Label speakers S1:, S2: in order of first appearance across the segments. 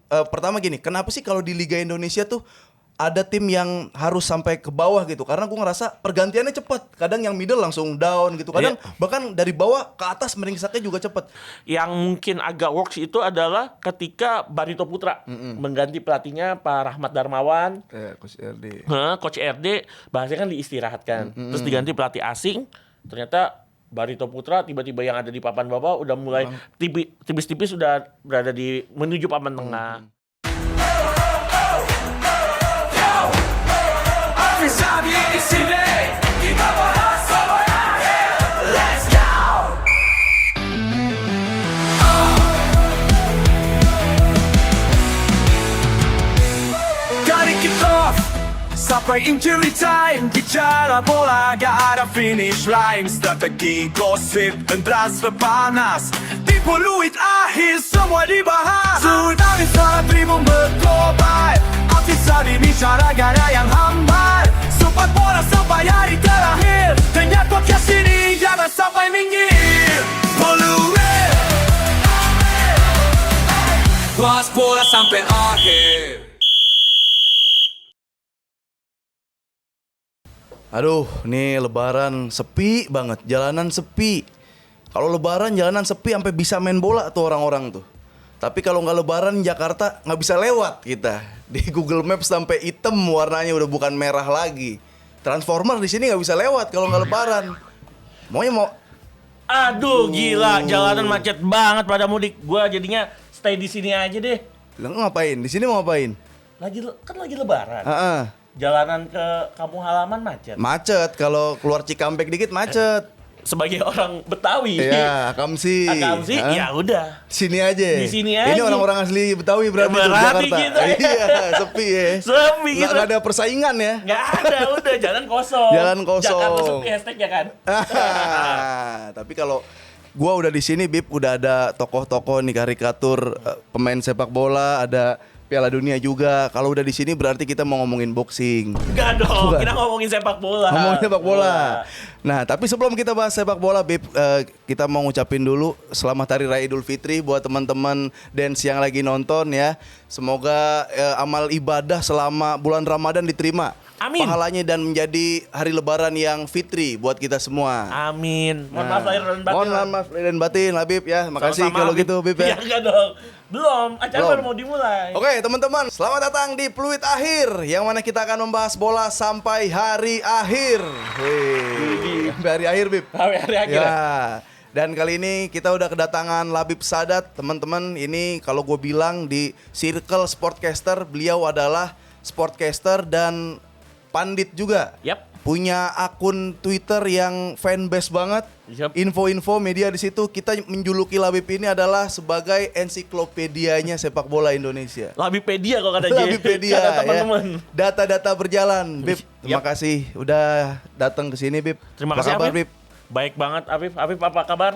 S1: pertama gini, kenapa sih kalau di Liga Indonesia tuh ada tim yang harus sampai ke bawah gitu? Karena gue ngerasa pergantiannya cepet. Kadang yang middle langsung down gitu. Kadang bahkan dari bawah ke atas meringsaknya juga cepet.
S2: Yang mungkin agak works itu adalah ketika Barito Putra mengganti pelatihnya Pak Rahmat Darmawan.
S1: Coach RD.
S2: Coach RD bahasanya kan diistirahatkan. Terus diganti pelatih asing. Ternyata Barito Putra tiba-tiba yang ada di papan bawah udah mulai tipis-tipis sudah berada di menuju papan tengah.
S3: Sabi di sini kita bahas sampai akhir. Let's go. Gotta kick off sampai injury time. Bicara bola gak ada finish line. Strategi gosip dan transfer panas. Di peluit akhir semua dibahas. Tsunami saat tribun berkobar. Bisa dibicara gak ada yang hambar. Sempat bola sampai hari terakhir. Dengar podcast ini jangan sampai minggir. Peluit bahas bola sampai akhir.
S1: Aduh, nih lebaran sepi banget, jalanan sepi. Kalau lebaran jalanan sepi sampai bisa main bola tuh orang-orang tuh. Tapi kalau nggak lebaran Jakarta nggak bisa lewat kita. Di Google Maps sampai hitam warnanya udah bukan merah lagi. Transformer di sini nggak bisa lewat kalau nggak lebaran. Mau.
S2: Aduh, gila, jalanan macet banget pada mudik. Gua jadinya stay di sini aja deh.
S1: Lo ngapain? Di sini mau ngapain?
S2: Lagi lebaran. Jalanan ke kampung halaman macet.
S1: Macet, kalau keluar Cikampek dikit macet.
S2: Sebagai orang Betawi.
S1: Iya, Akamsi.
S2: Ya udah.
S1: Sini aja.
S2: Di sini aja.
S1: Ini orang-orang asli Betawi berarti di Jakarta.
S2: Kita.
S1: Iya, sepi ya.
S2: Sepi gitu.
S1: Nggak ada persaingan ya.
S2: Nggak ada, udah jalan kosong.
S1: Jalan kosong.
S2: Jakarta sepi hashtag-nya kan.
S1: Tapi kalau gua udah di sini, Bib, udah ada tokoh-tokoh nih karikatur pemain sepak bola, ada Piala Dunia juga. Kalau udah di sini berarti kita mau ngomongin boxing.
S2: Enggak dong, kita ngomongin sepak bola.
S1: Ngomongin sepak bola. Nah, tapi sebelum kita bahas sepak bola, Bib, kita mau ngucapin dulu selamat Hari Raya Idul Fitri buat teman-teman dance yang lagi nonton ya. Semoga amal ibadah selama bulan Ramadan diterima.
S2: Amin.
S1: Pahalanya dan menjadi hari lebaran yang fitri buat kita semua.
S2: Amin. Mohon maaf lahir dan batin.
S1: Mohon maaf lahir dan batin, Habib ya. Makasih
S2: Sama-sama,
S1: kalau
S2: Habib.
S1: gitu, Bib ya.
S2: Ya enggak dong. Belum, acara
S1: Belum.
S2: baru mau dimulai.
S1: Oke, teman-teman, selamat datang di Peluit Akhir, yang mana kita akan membahas bola sampai hari akhir. Sampai hari akhir, Bib.
S2: Hari akhir.
S1: Ya. Dan kali ini kita udah kedatangan Labib Sadat, teman-teman. Ini kalau gue bilang di Circle Sportcaster, beliau adalah sportcaster dan pandit juga.
S2: Yap.
S1: Punya akun Twitter yang fanbase banget.
S2: Yep.
S1: Info-info media di situ, kita menjuluki Labib ini adalah sebagai ensiklopedianya sepak bola Indonesia.
S2: Labipedia kalau kata J.
S1: Labipedia
S2: Kata
S1: ya.
S2: teman-teman.
S1: Data-data berjalan. Bib, terima kasih udah datang ke sini, Bib.
S2: Terima
S1: Apa
S2: kasih,
S1: kabar,
S2: Afif.
S1: Bib?
S2: Baik banget, Afif. Afif, apa kabar?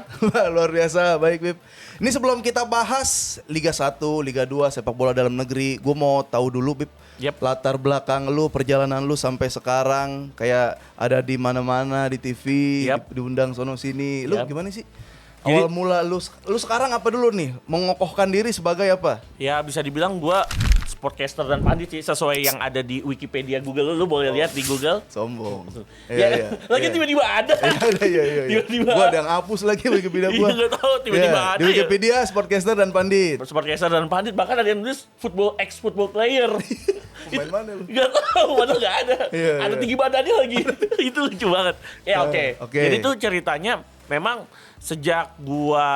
S1: Luar biasa, baik, Bib. Ini sebelum kita bahas Liga 1, Liga 2, sepak bola dalam negeri, gue mau tahu dulu, Bib.
S2: Yep.
S1: Latar belakang lu, perjalanan lu sampai sekarang, kayak ada di mana-mana di TV,
S2: Yep.
S1: diundang sono sini. Lu
S2: Yep.
S1: gimana sih?
S2: Jadi-
S1: Awal mula lu sekarang apa dulu nih? Mengokohkan diri sebagai apa?
S2: Ya bisa dibilang gua sportcaster dan pandit sih, sesuai yang ada di Wikipedia Google. Lu boleh lihat di Google.
S1: Sombong.
S2: Ya, lagi tiba-tiba ada.
S1: Iya.
S2: Tiba-tiba.
S1: Gua ada yang hapus lagi Wikipedia gua.
S2: Iya, nggak tahu, tiba-tiba
S1: Iya,
S2: ada
S1: di Wikipedia sportcaster dan pandit.
S2: Sportcaster dan pandit, bahkan ada yang nulis ex-football player.
S1: Pemain mana lu?
S2: Gak tahu, padahal gak ada.
S1: Iya,
S2: Ada
S1: iya.
S2: tinggi badannya lagi. Itu lucu banget. Ya oke.
S1: Oke.
S2: Jadi tuh ceritanya memang sejak gua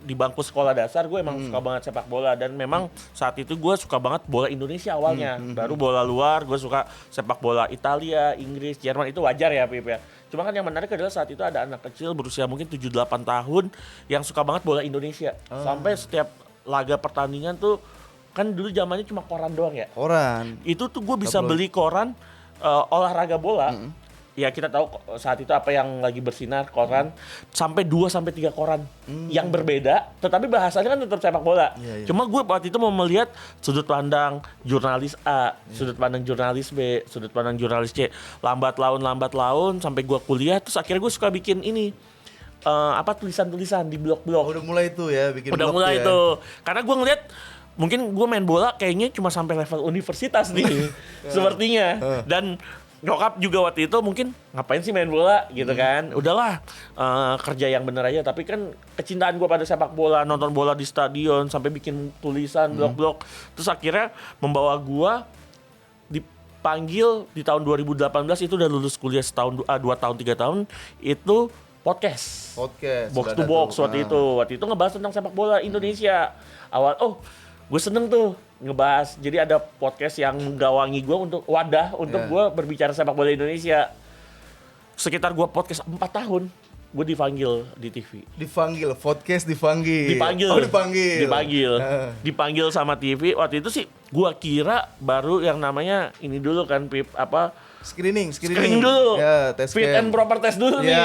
S2: di bangku sekolah dasar gue emang suka banget sepak bola, dan memang saat itu gue suka banget bola Indonesia awalnya. Baru bola luar gue suka sepak bola Italia, Inggris, Jerman, itu wajar ya, Pip ya. Cuma kan yang menarik adalah saat itu ada anak kecil berusia mungkin 7-8 tahun yang suka banget bola Indonesia. Sampai setiap laga pertandingan tuh, kan dulu zamannya cuma koran doang ya.
S1: Koran.
S2: Itu tuh gue bisa
S1: Tabloid.
S2: beli koran olahraga bola. Ya kita tahu saat itu apa yang lagi bersinar, koran sampai 2-3 koran yang berbeda, tetapi bahasanya kan tetap sepak bola.
S1: Iya.
S2: Cuma gue waktu itu mau melihat sudut pandang jurnalis A, sudut pandang jurnalis B, sudut pandang jurnalis C, lambat laun sampai gue kuliah. Terus akhirnya gue suka bikin ini tulisan-tulisan di blog-blog.
S1: Udah mulai tuh ya bikin
S2: Udah
S1: blog
S2: mulai
S1: tuh ya.
S2: tuh. Karena gue ngeliat mungkin gue main bola kayaknya cuma sampai level universitas nih sepertinya. Dan nyokap juga waktu itu mungkin ngapain sih main bola gitu kan. Udahlah kerja yang bener aja. Tapi kan kecintaan gue pada sepak bola, nonton bola di stadion sampai bikin tulisan blog-blog. Terus akhirnya membawa gue dipanggil di tahun 2018 itu udah lulus kuliah 2 tahun 3 tahun itu podcast box to box waktu itu ngebahas tentang sepak bola Indonesia. Awal gue seneng tuh ngebahas, jadi ada podcast yang menggawangi gue untuk wadah untuk gue berbicara sepak bola Indonesia. Sekitar gue podcast 4 tahun gue dipanggil di TV.
S1: Podcast dipanggil.
S2: Dipanggil sama TV. Waktu itu sih gue kira baru yang namanya ini dulu kan Pip,
S1: Screening
S2: dulu.
S1: Ya, tes
S2: Fit and proper test dulu nih.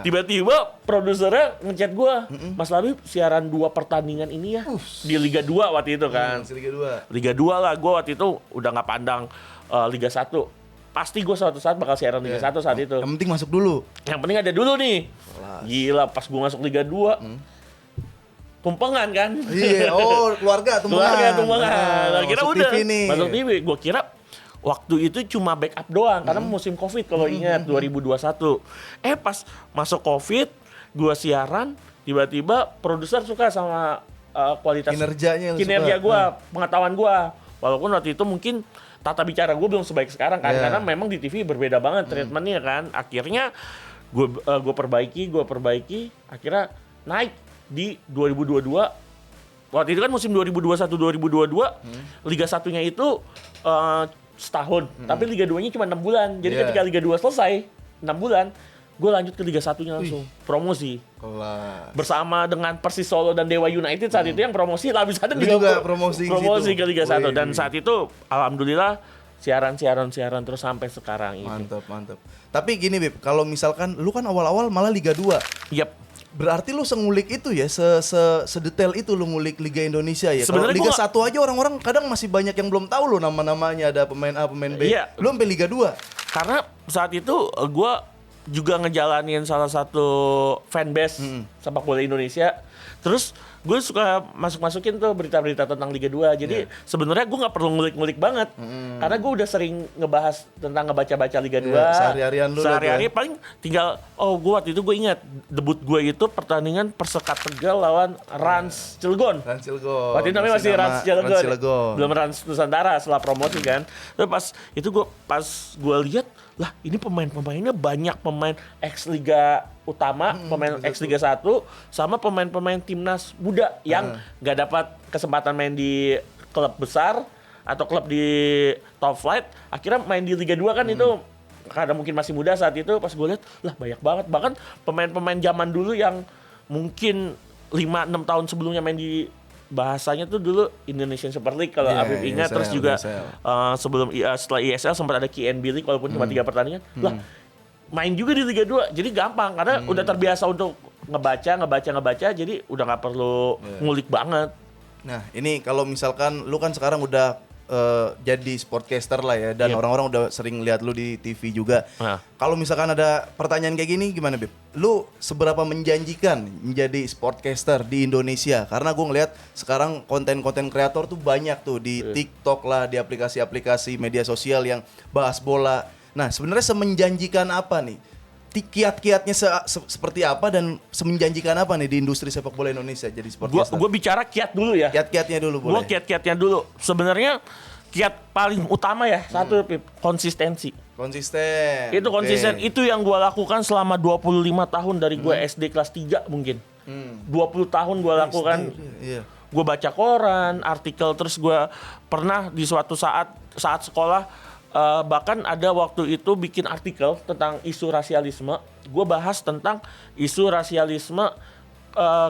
S2: Tiba-tiba produsernya ngechat gue, Mas Labib siaran 2 pertandingan ini ya. Di Liga 2 waktu itu kan. Liga 2 lah, gue waktu itu udah gak pandang Liga 1. Pasti gue suatu saat bakal siaran Liga 1 saat itu.
S1: Yang penting masuk dulu.
S2: Yang penting ada dulu nih. Gila, pas gue masuk Liga 2, tumpengan kan.
S1: Iya, keluarga tumpengan.
S2: Akhirnya udah
S1: TV nih.
S2: masuk TV. Gue kira waktu itu cuma backup doang karena musim Covid kalau ingat 2021. Pas masuk Covid, gua siaran, tiba-tiba produser suka sama kualitas kinerja gua, pengetahuan gua. Walaupun waktu itu mungkin tata bicara gua belum sebaik sekarang kan, karena memang di TV berbeda banget treatmentnya kan. Akhirnya gua perbaiki, akhirnya naik di 2022. Waktu itu kan musim 2021-2022, Liga 1-nya itu setahun, tapi Liga 2-nya cuma 6 bulan. Jadi ketika Liga 2 selesai 6 bulan, gue lanjut ke Liga 1-nya langsung. Promosi. Bersama dengan Persis Solo dan Dewa United saat itu yang promosi, Labib Sadar juga promosi ke Liga 1. Dan saat itu alhamdulillah siaran terus sampai sekarang ini.
S1: Mantap. Tapi gini Bib, kalau misalkan lu kan awal-awal malah Liga 2.
S2: Yap.
S1: Berarti lu sengulik itu ya, sedetail itu lu ngulik Liga Indonesia ya. Kalau
S2: Sebenarnya
S1: Liga 1 aja orang-orang kadang masih banyak yang belum tahu lo nama-namanya, ada pemain A, pemain B.
S2: Iya.
S1: Lu sampai Liga 2.
S2: Karena saat itu gue juga ngejalanin salah satu fanbase sepak bola Indonesia. Terus gue suka masukin tuh berita-berita tentang Liga 2. Jadi sebenarnya gue nggak perlu ngulik-ngulik banget. Karena gue udah sering ngebahass tentang ngebaca-baca Liga 2.
S1: Sehari-harian lu.
S2: Sehari-hari paling tinggal, gue waktu itu gue ingat debut gue itu pertandingan Persekat Tegal lawan Rans Cilegon. Waktu itu namanya masih Rans Cilegon. Belum Rans Nusantara setelah promosi kan. Terus pas gue lihat, lah ini pemainnya banyak pemain ex Liga utama, pemain ex Liga 1 sama pemain-pemain timnas muda yang nggak dapat kesempatan main di klub besar atau klub di top flight, akhirnya main di Liga 2 kan. Itu karena mungkin masih muda saat itu. Pas gue lihat, lah banyak banget, bahkan pemain-pemain zaman dulu yang mungkin 5-6 tahun sebelumnya main di bahasanya tuh dulu Indonesian Super League kalau Afif ingat. Terus juga setelah ISL sempat ada KNB League walaupun cuma 3 pertandingan. Lah main juga di Liga 2, jadi gampang karena udah terbiasa untuk ngebaca, jadi udah nggak perlu ngulik banget.
S1: Nah ini kalau misalkan lu kan sekarang udah jadi sportcaster lah ya, dan orang-orang udah sering lihat lu di TV juga. Kalau misalkan ada pertanyaan kayak gini gimana Bib? Lu seberapa menjanjikan menjadi sportcaster di Indonesia? Karena gue ngeliat sekarang konten-konten kreator tuh banyak tuh di TikTok lah, di aplikasi-aplikasi media sosial yang bahas bola. Nah sebenarnya semenjanjikan apa nih? Kiat-kiatnya seperti apa dan semenjanjikan apa nih di industri sepak bola Indonesia jadi sportcaster?
S2: Gue bicara kiat dulu ya.
S1: Kiat-kiatnya dulu boleh.
S2: Gue kiat-kiatnya dulu. Sebenarnya kiat paling utama ya satu, Pip, konsistensi. Itu konsisten. Itu yang gue lakukan selama 25 tahun dari gue SD kelas 3 mungkin. 20 tahun gue lakukan. Gue baca koran, artikel, terus gue pernah di suatu saat sekolah bahkan ada waktu itu bikin artikel tentang isu rasialisme. Gue bahas tentang isu rasialisme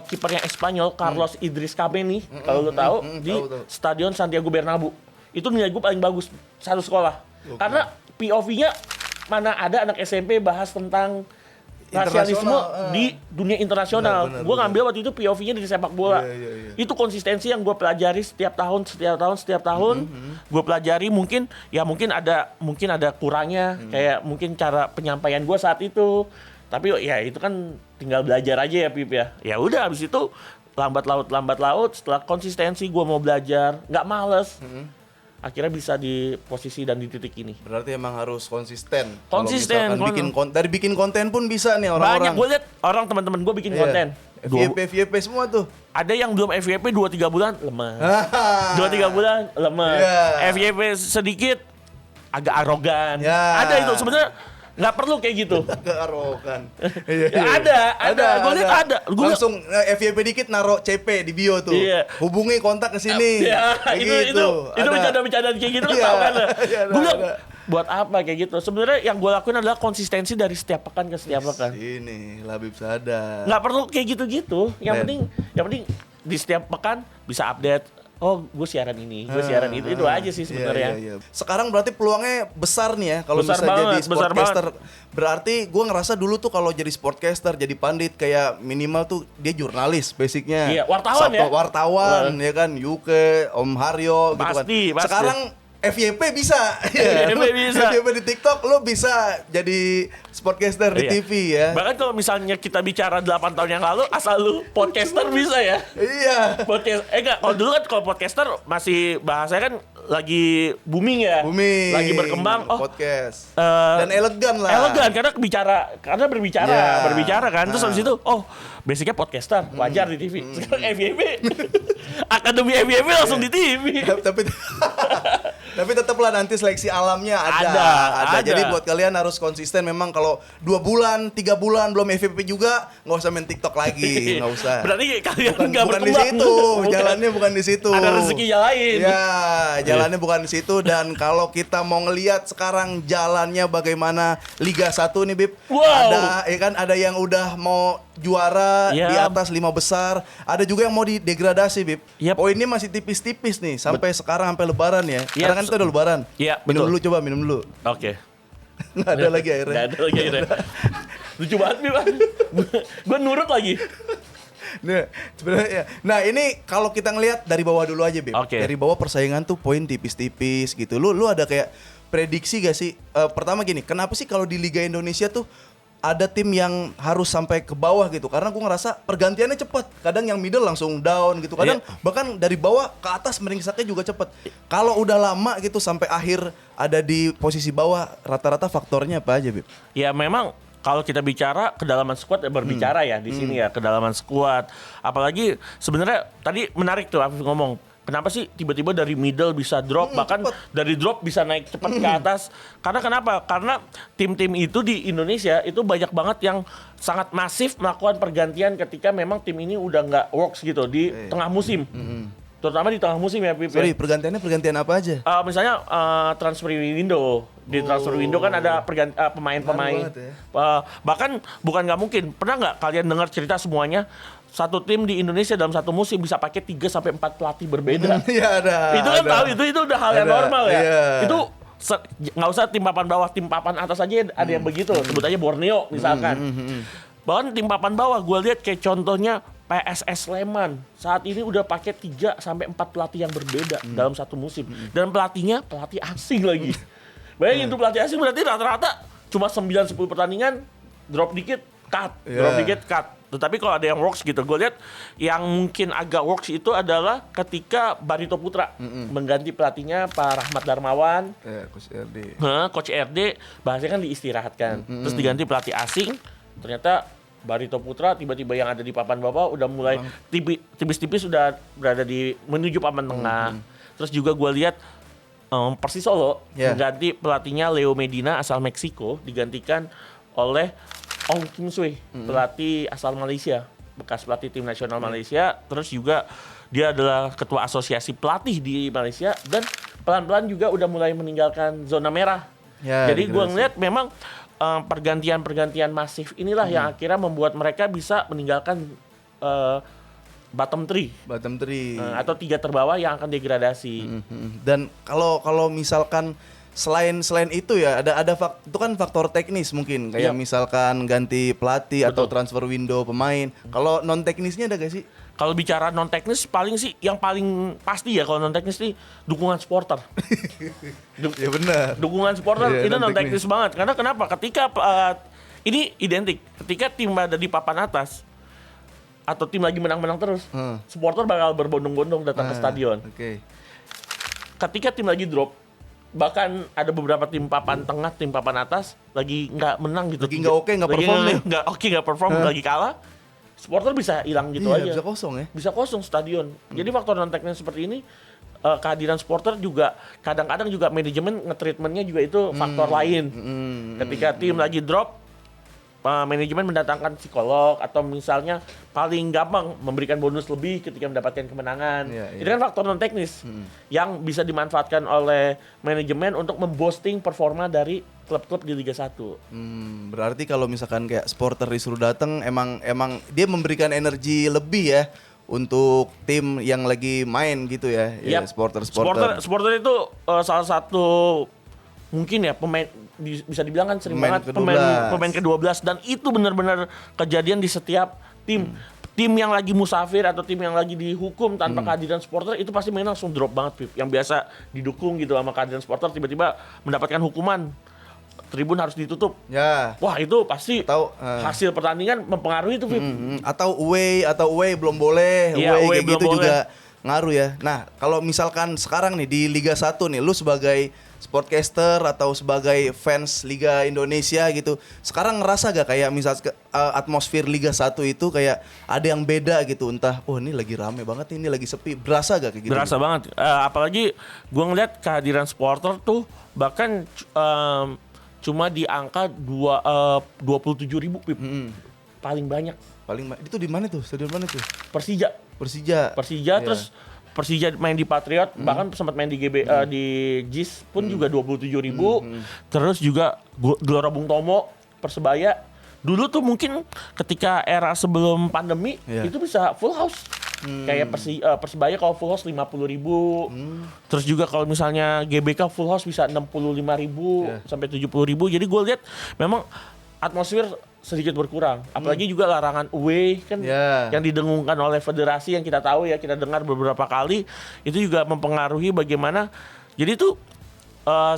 S2: kipernya Espanyol Carlos Idris Kameni, kalau lo tahu, di Stadion Santiago Bernabeu. Itu nilai gue paling bagus satu sekolah. Karena POV-nya mana ada anak SMP bahas tentang rasialisme di dunia internasional. Gue ngambil waktu itu POV-nya di sepak bola. Itu konsistensi yang gue pelajari setiap tahun. Gue pelajari, mungkin ada kurangnya, kayak mungkin cara penyampaian gue saat itu. Tapi ya itu kan tinggal belajar aja ya Pip ya. Ya udah, habis itu lambat laut setelah konsistensi gue mau belajar, nggak males. Akhirnya bisa di posisi dan di titik ini.
S1: Berarti emang harus konsisten.
S2: Konsisten,
S1: Kalau misalkan dari bikin konten pun bisa nih orang-orang.
S2: Banyak gue liat orang teman-teman gue bikin konten.
S1: FYP semua tuh.
S2: Ada yang belum FYP 2-3 bulan lemes. 2-3 bulan lemes. FYP sedikit agak arogan. Ada itu sebenarnya nggak perlu kayak gitu.
S1: Agak arogan.
S2: Ada. Gue liat ada. Gua
S1: langsung FYP dikit naro CP di bio tuh. Hubungi kontak ke sini.
S2: Itu bercanda-bercandaan kayak gitu kan tau kan. Gue bilang buat apa kayak gitu. Sebenarnya yang gue lakuin adalah konsistensi dari setiap pekan ke setiap pekan.
S1: Ini Labib sadar.
S2: Nggak perlu kayak gitu-gitu. Yang penting di setiap pekan bisa update. Oh, gue siaran ini, gue siaran itu aja sih sebenarnya.
S1: Iya. Sekarang berarti peluangnya besar nih ya kalau bisa
S2: banget,
S1: jadi sportcaster. Berarti gue ngerasa dulu tuh kalau jadi sportcaster, jadi pandit kayak minimal tuh dia jurnalis basicnya.
S2: Iya, wartawan ya.
S1: Wartawan ya kan, Yuke, Om Haryo gitu kan.
S2: Pasti.
S1: Sekarang FYP bisa. FYP di TikTok lo bisa jadi sportcaster di TV ya.
S2: Bahkan kalau misalnya kita bicara 8 tahun yang lalu, asal lu podcaster bisa ya.
S1: Iya.
S2: Enggak, kalau dulu kan kalau podcaster masih bahasanya kan lagi booming ya. Lagi berkembang.
S1: Podcast. Dan elegan lah.
S2: Elegan karena berbicara kan. Terus habis itu, basicnya podcaster, wajar di TV. Sekarang FYP. Akademi FYP langsung di TV.
S1: Tapi tetaplah nanti seleksi alamnya ada. Jadi buat kalian harus konsisten. Memang kalau 2 bulan, 3 bulan belum FYP juga, nggak usah main TikTok lagi, nggak usah.
S2: Berarti kalian nggak
S1: bukan di
S2: berkembang.
S1: situ, jalannya bukan di situ.
S2: Ada rezekinya lain.
S1: Ya, jalannya bukan di situ. Dan kalau kita mau ngelihat sekarang jalannya bagaimana Liga 1 nih, Bib.
S2: Wow.
S1: Ada yang udah mau juara di atas 5 besar, ada juga yang mau didegradasi, Bib. Poinnya masih tipis-tipis nih sampai sekarang, sampai Lebaran ya. Karena kan itu udah Lebaran. Minum dulu.
S2: Oke.
S1: Nggak ada lagi airnya.
S2: Nggak ada lagi airnya. Lucu banget nih, Bang. Gue nurut lagi.
S1: Nah, sebenarnya. Nah, ini kalau kita ngelihat dari bawah dulu aja, Bib. Dari bawah persaingan tuh poin tipis-tipis gitu. Lu ada kayak prediksi gak sih? Pertama gini, kenapa sih kalau di Liga Indonesia tuh ada tim yang harus sampai ke bawah gitu? Karena gue ngerasa pergantiannya cepat. Kadang yang middle langsung down gitu. Kadang bahkan dari bawah ke atas meringsaknya juga cepat. Kalau udah lama gitu sampai akhir ada di posisi bawah, rata-rata faktornya apa aja, Bib?
S2: Ya memang kalau kita bicara kedalaman skuad berbicara ya di sini ya, kedalaman skuad. Apalagi sebenarnya tadi menarik tuh Afif ngomong. Kenapa sih tiba-tiba dari middle bisa drop, bahkan dari drop bisa naik cepat ke atas? Karena kenapa? Karena tim-tim itu di Indonesia itu banyak banget yang sangat masif melakukan pergantian ketika memang tim ini udah nggak works gitu di tengah musim. Terutama di tengah musim ya, Pip.
S1: Sorry, pergantian apa aja?
S2: Misalnya transfer window. Di transfer window kan ada pemain-pemain. Bahkan bukan nggak mungkin. Pernah nggak kalian dengar cerita semuanya? Satu tim di Indonesia dalam satu musim bisa pakai 3-4 pelatih berbeda.
S1: Iya ada.
S2: Itu kan tahu itu udah hal yang normal ya.
S1: Iya.
S2: Itu nggak usah tim papan bawah, tim papan atas aja ada yang begitu. Sebut aja Borneo misalkan. Bahkan tim papan bawah gue lihat kayak contohnya PSS Sleman saat ini udah pakai 3-4 pelatih yang berbeda dalam satu musim. Dan pelatihnya pelatih asing lagi. Bayangin tuh pelatih asing berarti rata-rata cuma 9-10 pertandingan drop dikit cut. Tetapi kalau ada yang works gitu, gue lihat yang mungkin agak works itu adalah ketika Barito Putra mengganti pelatihnya Pak Rahmat Darmawan,
S1: Coach RD.
S2: Coach RD, bahasanya kan diistirahatkan, terus diganti pelatih asing. Ternyata Barito Putra tiba-tiba yang ada di papan bawah udah mulai tipis-tipis sudah berada di menuju papan tengah. Terus juga gue lihat Persis Solo mengganti pelatihnya Leo Medina asal Meksiko digantikan oleh Ong Kim Sui, pelatih asal Malaysia, bekas pelatih tim nasional Malaysia. Terus juga dia adalah ketua asosiasi pelatih di Malaysia dan pelan-pelan juga udah mulai meninggalkan zona merah. Jadi gue ngeliat memang pergantian-pergantian masif inilah yang akhirnya membuat mereka bisa meninggalkan bottom 3 atau 3 terbawah yang akan degradasi.
S1: Dan kalau misalkan selain itu ya ada itu kan faktor teknis mungkin kayak misalkan ganti pelatih atau transfer window pemain. Kalau non teknisnya ada gak sih?
S2: Kalau bicara non teknis yang paling pasti ya kalau non teknis nih dukungan supporter.
S1: Ya benar.
S2: Dukungan supporter itu non teknis banget. Karena kenapa? Ketika ini identik. Ketika tim ada di papan atas, atau tim lagi menang-menang terus, supporter bakal berbondong-bondong datang ke stadion.
S1: Oke.
S2: Ketika tim lagi drop, bahkan ada beberapa tim papan tengah, tim papan atas lagi nggak menang gitu.
S1: Lagi nggak oke, nggak perform nih.
S2: Nggak perform, lagi kalah. Supporter bisa hilang gitu
S1: Iya,
S2: aja.
S1: bisa kosong ya.
S2: Bisa kosong stadion. Jadi faktor non teknis seperti ini, kehadiran supporter juga kadang-kadang juga manajemen nge-treatmentnya juga itu faktor lain. Ketika tim lagi drop, manajemen mendatangkan psikolog atau misalnya paling gampang memberikan bonus lebih ketika mendapatkan kemenangan.
S1: Iya.
S2: Itu kan faktor non teknis yang bisa dimanfaatkan oleh manajemen untuk memboosting performa dari klub-klub di Liga 1.
S1: Berarti kalau misalkan kayak supporter disuruh datang emang dia memberikan energi lebih ya untuk tim yang lagi main gitu ya. Ya,
S2: Yap. Supporter itu salah satu mungkin ya pemain bisa dibilang kan sering
S1: Pemain
S2: banget
S1: ke-12.
S2: pemain ke-12 dan itu benar-benar kejadian di setiap tim. Tim yang lagi musafir atau tim yang lagi dihukum tanpa kehadiran supporter itu pasti mainnya langsung drop banget, Pip. Yang biasa didukung gitu sama kehadiran supporter tiba-tiba mendapatkan hukuman. Tribun harus ditutup.
S1: Ya.
S2: Wah, itu pasti
S1: Atau,
S2: hasil pertandingan mempengaruhi itu, Pip.
S1: Atau away belum boleh,
S2: Iya, away
S1: away kayak
S2: belum
S1: gitu
S2: boleh.
S1: juga ngaruh ya. Nah, kalau misalkan sekarang nih di Liga 1 nih, lu sebagai sportcaster atau sebagai fans Liga Indonesia gitu, sekarang ngerasa gak kayak misal atmosfer Liga 1 itu kayak ada yang beda gitu, entah ini lagi rame banget, ini lagi sepi, berasa gak kayak gitu?
S2: Berasa banget. Apalagi gue ngeliat kehadiran supporter tuh bahkan cuma di angka 27.000, Pip. Paling banyak.
S1: Itu di mana tuh? Stadion mana tuh?
S2: Persija,
S1: Persija.
S2: terus Persija main di Patriot, bahkan sempat main di di JIS pun juga 27.000. Terus juga Gelora Bung Tomo, Persebaya. Dulu tuh mungkin ketika era sebelum pandemi itu bisa full house. Kayak Persebaya kalau full house 50.000. Terus juga kalau misalnya GBK full house bisa 65.000 sampai 70.000. Jadi gue lihat memang atmosfer sedikit berkurang. Apalagi juga larangan away kan yang didengungkan oleh federasi yang kita tahu ya, kita dengar beberapa kali itu juga mempengaruhi bagaimana. Jadi itu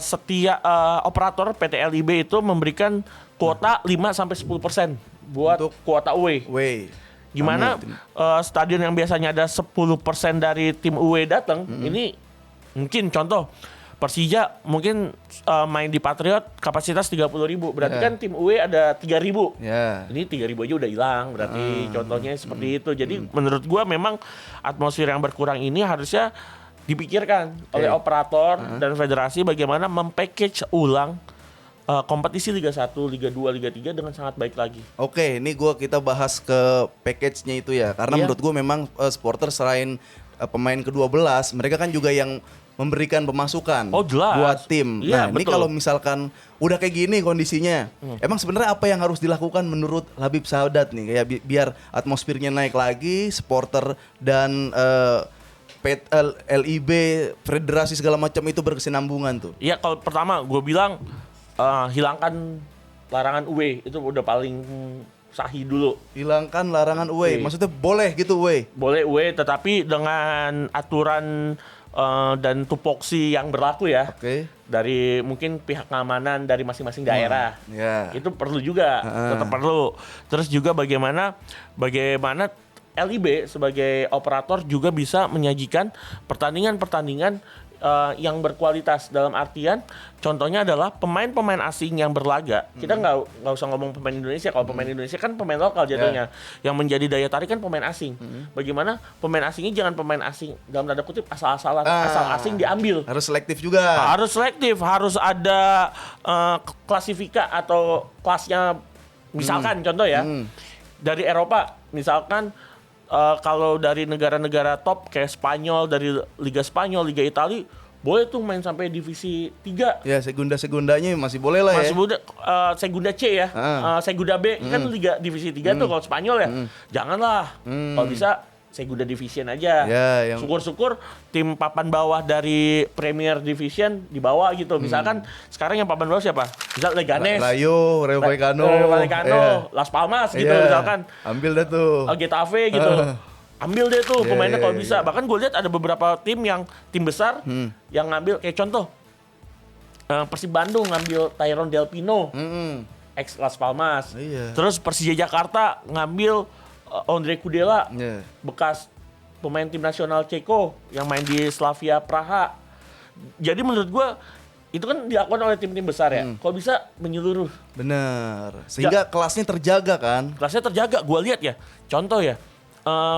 S2: setiap operator PT LIB itu memberikan kuota 5-10% buat untuk kuota away. Gimana stadion yang biasanya ada 10% dari tim away datang, ini mungkin contoh Persija mungkin main di Patriot kapasitas 30.000, berarti kan tim away ada 3.000. Ini 3.000 aja udah hilang, berarti contohnya seperti itu. Jadi menurut gua memang atmosfer yang berkurang ini harusnya dipikirkan oleh operator dan federasi bagaimana mempackage ulang kompetisi Liga 1, Liga 2, Liga 3 dengan sangat baik lagi.
S1: Oke, ini kita bahas ke package-nya itu ya. Karena menurut gue memang supporter selain pemain ke-12, mereka kan juga yang memberikan pemasukan buat tim. Nah, ini kalau misalkan udah kayak gini kondisinya, emang sebenarnya apa yang harus dilakukan menurut Habib Sahadat nih, kayak biar atmosfernya naik lagi, supporter dan LIB, federasi segala macam itu berkesinambungan tuh?
S2: Iya, kalau pertama gue bilang hilangkan larangan away, itu udah paling sahih dulu.
S1: Hilangkan larangan away, maksudnya boleh gitu away? Boleh
S2: away, tetapi dengan aturan dan tupoksi yang berlaku ya. Dari mungkin pihak keamanan dari masing-masing daerah. Itu perlu juga, tetap perlu. Terus juga bagaimana LIB sebagai operator juga bisa menyajikan pertandingan-pertandingan yang berkualitas, dalam artian contohnya adalah pemain-pemain asing yang berlaga. Kita nggak usah ngomong pemain Indonesia. Kalau pemain Indonesia kan pemain lokal jatuhnya. Yang menjadi daya tarik kan pemain asing. Bagaimana pemain asingnya jangan pemain asing dalam tanda kutip asal-asalan, asal asing diambil.
S1: Harus selektif juga.
S2: Harus selektif, harus ada klasifika atau kelasnya. Misalkan contoh ya, dari Eropa misalkan. Kalau dari negara-negara top kayak Spanyol, dari Liga Spanyol, Liga Italia, boleh tuh main sampai divisi 3.
S1: Ya, segunda-segundanya masih boleh lah ya.
S2: Segunda C ya. Segunda B kan Liga divisi 3 tuh kalau Spanyol ya. Janganlah. Kalau bisa Segunda Division aja. Syukur-syukur tim papan bawah dari Premier Division dibawa gitu. Misalkan sekarang yang papan bawah siapa? Misal Leganes,
S1: Rayo Vallecano,
S2: Las Palmas gitu misalkan.
S1: Ambil dah tuh.
S2: Getafe gitu. Ambil deh tuh pemainnya kalau bisa. Bahkan gue lihat ada beberapa tim besar yang ngambil, kayak contoh Persib Bandung ngambil Tyrone Del Pino, ex Las Palmas. Terus Persija Jakarta ngambil Ondrej Kudela,
S1: Iya.
S2: bekas pemain tim nasional Ceko yang main di Slavia Praha. Jadi menurut gue itu kan dilakukan oleh tim-tim besar ya. Kalau bisa menyeluruh,
S1: Bener. Sehingga kelasnya terjaga kan.
S2: kelasnya terjaga. Gue lihat ya, contoh ya,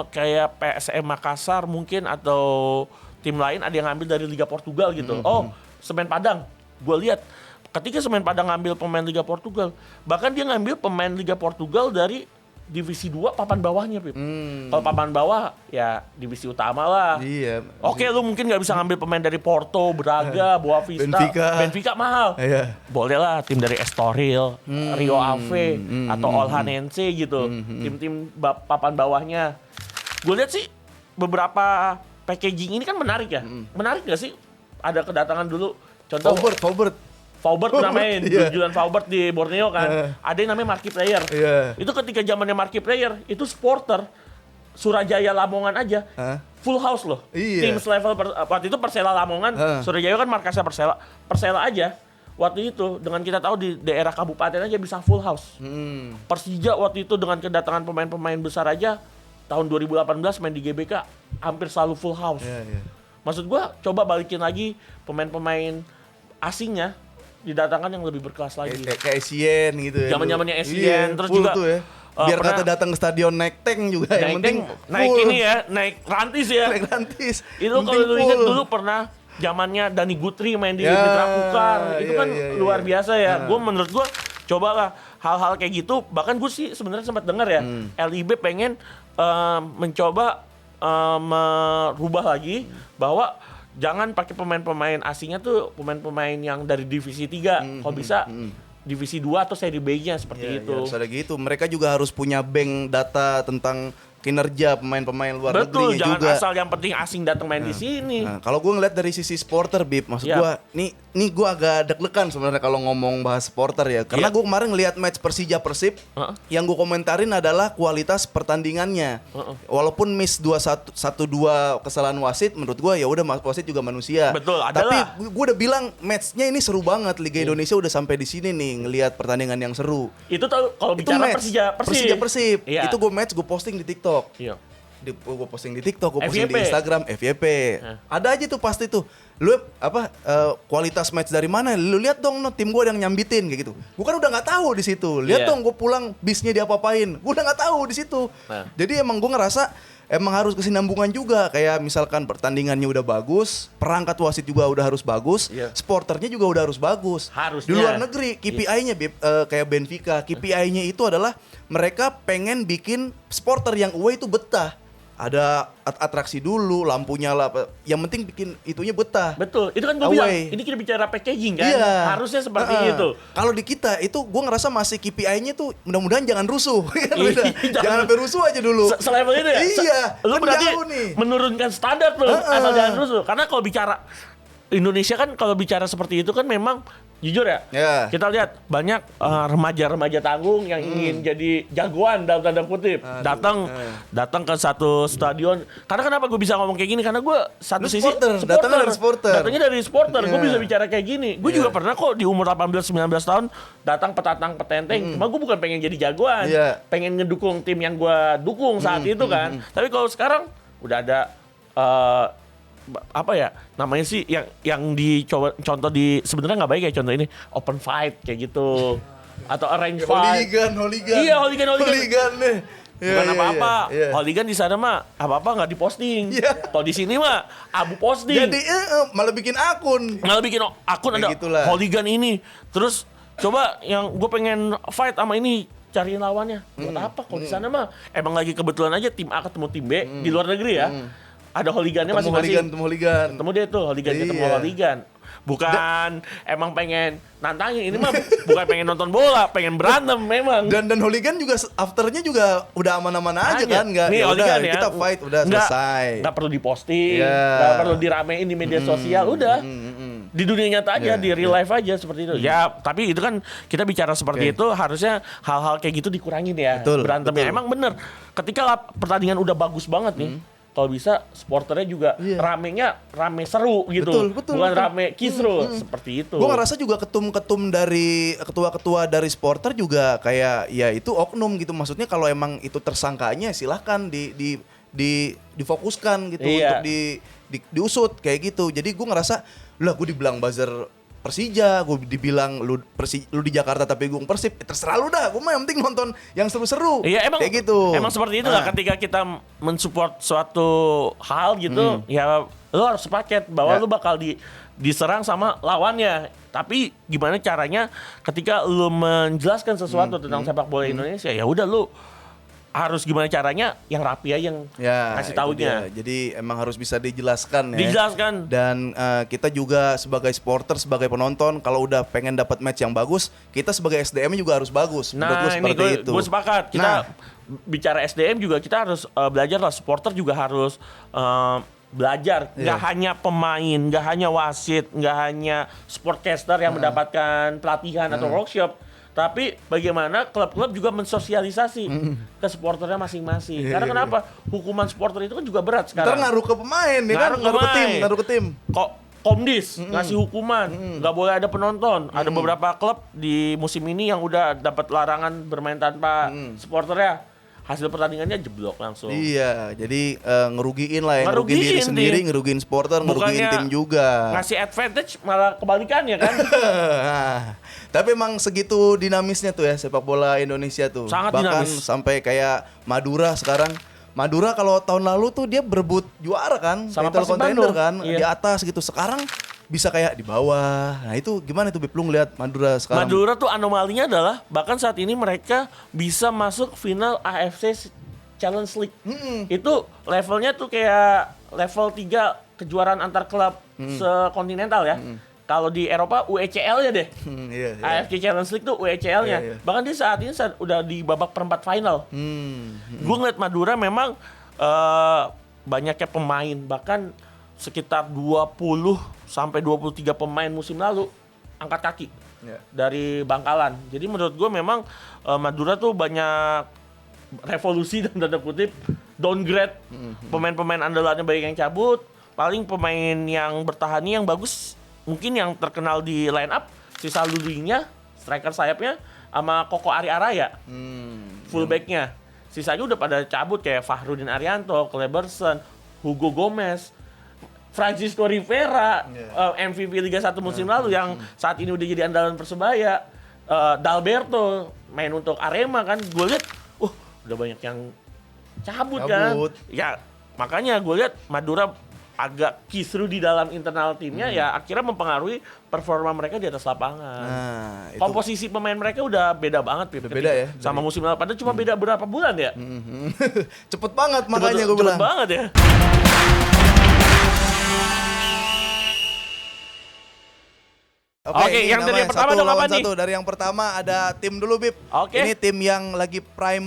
S2: kayak PSM Makassar mungkin atau tim lain ada yang ngambil dari Liga Portugal gitu. Semen Padang, gue lihat ketika Semen Padang ngambil pemain Liga Portugal, bahkan dia ngambil pemain Liga Portugal dari divisi 2 papan bawahnya, Pip. Kalau papan bawah ya divisi utama lah.
S1: Iya.
S2: Oke, lu mungkin nggak bisa ngambil pemain dari Porto, Braga, Boavista, Benfica mahal.
S1: Iya.
S2: Boleh lah tim dari Estoril, Rio Ave, atau Olhanense gitu. Tim-tim papan bawahnya. Gue lihat sih beberapa packaging ini kan menarik ya. Menarik nggak sih? Ada kedatangan dulu. Contoh
S1: Faubert.
S2: Faubert pernah main,
S1: Iya.
S2: Julian Faubert di Borneo kan. Ada yang namanya marquee player.
S1: Iya.
S2: Itu ketika zamannya marquee player, itu supporter Surajaya Lamongan aja full house loh.
S1: Iya.
S2: Tim selevel waktu itu Persela Lamongan, Surajaya kan markasnya Persela. Persela aja waktu itu dengan kita tahu di daerah kabupaten aja bisa full house. Persija waktu itu dengan kedatangan pemain-pemain besar aja tahun 2018 main di GBK hampir selalu full house.
S1: Iya.
S2: Maksud gua coba balikin lagi pemain-pemain asingnya didatangkan yang lebih berkelas lagi.
S1: Kayak Essien gitu ya.
S2: Zaman-zamannya Essien,
S1: Iya,
S2: terus
S1: full
S2: juga,
S1: tuh ya. Biar
S2: pernah-
S1: kata datang ke stadion naik tank juga yang penting
S2: naik
S1: full.
S2: ini ya, naik rantis ya.
S1: Naik rantis.
S2: Itu
S1: Penting
S2: kalau lu ingat
S1: full.
S2: dulu pernah zamannya Dani Gutri main di
S1: Ya,
S2: Mitra Kukar. Itu
S1: iya,
S2: kan
S1: iya,
S2: luar
S1: iya.
S2: biasa ya. Menurut gua cobalah hal-hal kayak gitu. Bahkan gue sih sebenarnya sempat dengar ya, LIB pengen mencoba merubah lagi bahwa jangan pakai pemain-pemain asingnya tuh pemain-pemain yang dari divisi 3. Kalau bisa divisi 2 atau seri B-nya seperti
S1: Iya,
S2: itu.
S1: harus ada gitu. Mereka juga harus punya bank data tentang kinerja pemain-pemain luar
S2: Betul,
S1: negerinya
S2: jangan
S1: juga.
S2: asal yang penting asing datang main di sini.
S1: Nah, kalau gue ngeliat dari sisi supporter, Bib, maksud
S2: Iya.
S1: gue, nih gue agak deg-degan sebenarnya kalau ngomong bahas supporter ya, karena
S2: Iya.
S1: gue kemarin ngeliat match Persija Persib, yang gue komentarin adalah kualitas pertandingannya. Walaupun miss 1-2 kesalahan wasit, menurut gue ya udah wasit juga manusia.
S2: Betul,
S1: Tapi
S2: adalah.
S1: gue udah bilang matchnya ini seru banget, Liga Indonesia udah sampai di sini nih ngelihat pertandingan yang seru.
S2: Itu tuh kalau
S1: Itu
S2: bicara
S1: match
S2: Persija
S1: Persib.
S2: Iya.
S1: Itu gue match gue posting di TikTok.
S2: Iya.
S1: Gue posting di TikTok, gue posting
S2: FYP.
S1: di Instagram, FYP. Ada aja tuh pasti tuh. Lu kualitas match dari mana? Lu lihat dong, no, tim gue yang nyambitin kayak gitu. Gue kan udah nggak tahu di situ. Lihat
S2: Iya.
S1: dong, gue pulang bisnya diapa-apain. Gue udah nggak tahu di situ.
S2: Nah.
S1: Jadi emang gue ngerasa emang harus kesinambungan juga. Kayak misalkan pertandingannya udah bagus, perangkat wasit juga udah harus bagus,
S2: Iya.
S1: supporternya juga udah harus bagus.
S2: Harusnya.
S1: Di luar negeri KPI-nya kayak Benfica, KPI-nya itu adalah mereka pengen bikin supporter yang away itu betah. Ada atraksi dulu, lampunya lah. Yang penting bikin itunya betah.
S2: Betul, itu kan gue bilang,
S1: Away.
S2: ini kita bicara packaging kan,
S1: Iya.
S2: harusnya seperti
S1: Heeh.
S2: itu.
S1: Kalau di kita itu gue ngerasa masih KPI-nya tuh mudah-mudahan jangan rusuh.
S2: Iya,
S1: Jangan sampai rusuh aja dulu.
S2: Selevel itu ya?
S1: Iya.
S2: Lu
S1: kan
S2: berarti
S1: jauh nih.
S2: menurunkan standar tuh,
S1: Heeh.
S2: asal jangan rusuh. Karena kalau bicara Indonesia kan kalau bicara seperti itu kan memang jujur ya,
S1: Ya.
S2: kita lihat banyak remaja-remaja tanggung yang ingin jadi jagoan dalam tanda kutip, datang ke satu stadion. Karena kenapa gue bisa ngomong kayak gini? Karena gue satu
S1: Lu
S2: sisi
S1: supporter, datangnya dari supporter.
S2: datangnya dari supporter. Gue
S1: Iya.
S2: bisa bicara kayak gini. Gue juga pernah kok di umur 18-19 tahun datang petatang petenteng. Cuma gue bukan pengen jadi jagoan,
S1: Iya.
S2: pengen ngedukung tim yang gue dukung saat itu kan. Tapi kalau sekarang udah ada apa ya namanya sih yang dicoba contoh di sebenarnya nggak baik ya contoh ini open fight kayak gitu atau arrange fight.
S1: Hooligan.
S2: Iya, hooligan.
S1: Hooligan nih. Iya,
S2: Bukan
S1: iya,
S2: apa-apa.
S1: iya.
S2: Hooligan di sana mah apa-apa nggak diposting.
S1: Iya.
S2: Kalau di sini mah abu posting.
S1: Jadi malah bikin akun.
S2: Malah bikin akun
S1: Kayak
S2: ada
S1: gitulah.
S2: hooligan ini. Terus coba yang gue pengen fight sama ini cariin lawannya. Buat apa? Kalau di sana mah emang lagi kebetulan aja tim A ketemu tim B di luar negeri ya. Ada hooligannya
S1: Temu
S2: masing-masing.
S1: hooligan.
S2: Ketemu dia tuh hooligan ketemu
S1: Iya.
S2: hooligan. Bukan emang pengen nantangin, ini mah bukan pengen nonton bola, pengen berantem memang.
S1: Dan hooligan juga afternya juga udah aman-aman aja kan, nggak?
S2: Nih
S1: Ya udah,
S2: hooligan ya.
S1: kita fight udah selesai.
S2: Nggak perlu diposting,
S1: Iya.
S2: nggak perlu diramein di media sosial, udah. Di dunia nyata aja,
S1: Iya,
S2: di real life aja seperti itu. Ya, tapi itu kan kita bicara seperti
S1: Oke.
S2: itu harusnya hal-hal kayak gitu dikurangin ya.
S1: Betul,
S2: Berantemnya.
S1: betul.
S2: Emang bener. Ketika pertandingan udah bagus banget nih, kalau bisa supporternya juga ramenya rame seru gitu. Bukan rame kisruh seperti itu.
S1: Gue ngerasa juga ketum-ketum dari ketua-ketua dari supporter juga kayak ya itu oknum gitu. Maksudnya kalau emang itu tersangkanya silahkan difokuskan gitu untuk diusut kayak gitu. Jadi gue ngerasa lah gue dibilang buzzer Persija, gue dibilang lu di Jakarta tapi gue Persib, terserah lu dah. Gue mah yang penting nonton yang seru-seru.
S2: Iya emang
S1: kayak gitu.
S2: Emang seperti itu lah ketika kita mensupport suatu hal gitu, ya lu harus sepaket bahwa lu bakal diserang sama lawannya. Tapi gimana caranya ketika lu menjelaskan sesuatu tentang sepak bola Indonesia, ya udah lu harus gimana caranya yang rapi aja yang kasih taunya.
S1: Jadi emang harus bisa dijelaskan ya.
S2: Dijelaskan.
S1: Dan kita juga sebagai supporter, sebagai penonton, kalau udah pengen dapat match yang bagus, kita sebagai SDM juga harus bagus.
S2: Nah ini gue sepakat. Kita bicara SDM juga kita harus belajar lah. Supporter juga harus belajar. Nggak hanya pemain, nggak hanya wasit, nggak hanya sportcaster yang mendapatkan pelatihan atau workshop. Tapi bagaimana klub-klub juga mensosialisasi ke supporternya masing-masing. Karena kenapa? Hukuman supporter itu kan juga berat sekarang.
S1: Ntar ngaruh ke pemain ya kan? Ngaruh ke tim.
S2: Kok Komdis ngasih hukuman, nggak boleh ada penonton. Ada beberapa klub di musim ini yang udah dapat larangan bermain tanpa supporternya. Hasil pertandingannya jeblok langsung.
S1: Iya, jadi ngerugiin lah ya, ngerugiin diri sendiri, ngerugiin supporter, ngerugiin tim juga.
S2: Ngasih advantage malah kebalikannya kan.
S1: Tapi emang segitu dinamisnya tuh ya sepak bola Indonesia tuh.
S2: Sangat
S1: bahkan
S2: dinamis.
S1: sampai kayak Madura sekarang. Madura kalau tahun lalu tuh dia berebut juara kan,
S2: Sama
S1: title
S2: Persib
S1: contender
S2: Bandung.
S1: kan,
S2: Iya.
S1: di atas gitu. Sekarang bisa kayak di bawah. Nah itu gimana tuh Bip, lu ngeliat Madura sekarang?
S2: Madura tuh anomalinya adalah bahkan saat ini mereka bisa masuk final AFC Challenge League. Itu levelnya tuh kayak level 3 kejuaraan antar klub sekontinental ya. Kalau di Eropa UECL ya deh.
S1: Iya.
S2: AFC Challenge League tuh UECL-nya.
S1: Iya.
S2: Bahkan dia saat ini udah di babak perempat final. Gue ngeliat Madura memang banyaknya pemain, bahkan sekitar 20 sampai 23 pemain musim lalu angkat kaki dari Bangkalan. Jadi menurut gue memang Madura tuh banyak revolusi dan tanda kutip downgrade. Pemain-pemain andalannya banyak yang cabut. Paling pemain yang bertahan yang bagus mungkin yang terkenal di line up sisa Lulinya, striker sayapnya, sama Koko Ari Araya, fullbacknya. Sisanya udah pada cabut kayak Fahrudin Arianto, Kleberson, Hugo Gomez, Francisco Rivera, MVP Liga 1 musim lalu yang saat ini udah jadi andalan Persebaya, Dalberto main untuk Arema kan. Gue lihat, udah banyak yang cabut kan. Ya makanya gue lihat Madura agak kisruh di dalam internal timnya, ya akhirnya mempengaruhi performa mereka di atas lapangan.
S1: Nah, itu
S2: komposisi pemain mereka udah beda banget, Pip,
S1: beda ya
S2: sama musim lalu. Padahal cuma beda berapa bulan ya.
S1: cepet banget makanya gue bilang.
S2: Cepet banget ya. Oke, yang dari yang pertama dong apa nih?
S1: Dari yang pertama ada tim dulu Bip.
S2: Oke.
S1: Ini tim yang lagi